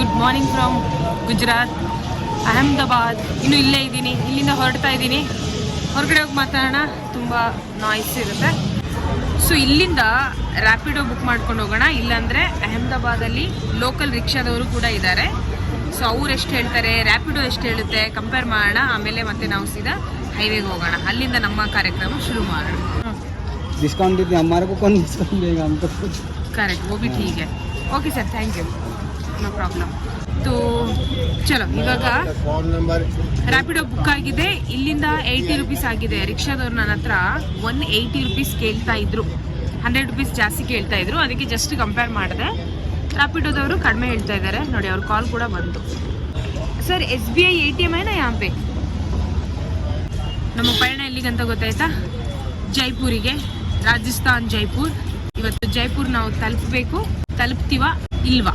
Good morning from Gujarat Ahmedabad. ಇನ್ನು ಇಲ್ಲೇ ಇದ್ದೀನಿ, ಇಲ್ಲಿಂದ ಹೊರಡ್ತಾ ಇದ್ದೀನಿ. ಹೊರಗಡೆ ಹೋಗಿ ಮಾತಾಡೋಣ, ತುಂಬ ನಾಯ್ಸ್ ಇರುತ್ತೆ. ಸೊ ಇಲ್ಲಿಂದ ರ್ಯಾಪಿಡೋ ಬುಕ್ ಮಾಡ್ಕೊಂಡು ಹೋಗೋಣ, ಇಲ್ಲಾಂದರೆ ಅಹಮದಾಬಾದಲ್ಲಿ ಲೋಕಲ್ ರಿಕ್ಷಾದವರು ಕೂಡ ಇದ್ದಾರೆ. ಸೊ ಅವ್ರು ಎಷ್ಟು ಹೇಳ್ತಾರೆ, ರ್ಯಾಪಿಡೋ ಎಷ್ಟು ಹೇಳುತ್ತೆ ಕಂಪೇರ್ ಮಾಡೋಣ. ಆಮೇಲೆ ಮತ್ತೆ ನಾವು ಸೀದಾ ಹೈವೇಗೆ ಹೋಗೋಣ, ಅಲ್ಲಿಂದ ನಮ್ಮ ಕಾರ್ಯಕ್ರಮ ಶುರು ಮಾಡೋಣ. डिस्काउंट दीजिए, हमारे को कौन डिस्काउंट देगा हमको? करेक्ट, वो भी ठीक है. Okay sir, thank you, no problem. तो ಚಲೋ, ಇವಾಗ ರ್ಯಾಪಿಡೋ ಬುಕ್ ಆಗಿದೆ. ಇಲ್ಲಿಂದ 80 ರುಪೀಸ್ ಆಗಿದೆ. ರಿಕ್ಷಾದವ್ರು ನನ್ನ ಹತ್ರ 180 ರುಪೀಸ್ ಕೇಳ್ತಾ ಇದ್ರು, 100 ರುಪೀಸ್ ಜಾಸ್ತಿ ಕೇಳ್ತಾ ಇದ್ರು. ಅದಕ್ಕೆ ಜಸ್ಟ್ ಕಂಪೇರ್ ಮಾಡಿದೆ. ರ್ಯಾಪಿಡೋದವರು ಕಡಿಮೆ ಹೇಳ್ತಾ ಇದ್ದಾರೆ ನೋಡಿ. ಅವ್ರ ಕಾಲ್ ಕೂಡ ಬಂತು. ಸರ್ SBI ATM ಏನಾ यहाँ पे? ನಮ್ಮ ಪಯಣ ಎಲ್ಲಿಗಂತ ಗೊತ್ತಾಯ್ತಾ? ಜೈಪುರಿಗೆ, ರಾಜಸ್ಥಾನ್ ಜೈಪುರ್. ಇವತ್ತು ಜೈಪುರ್ ನಾವು ತಲುಪಬೇಕು. ತಲುಪ್ತೀವ ಇಲ್ವಾ?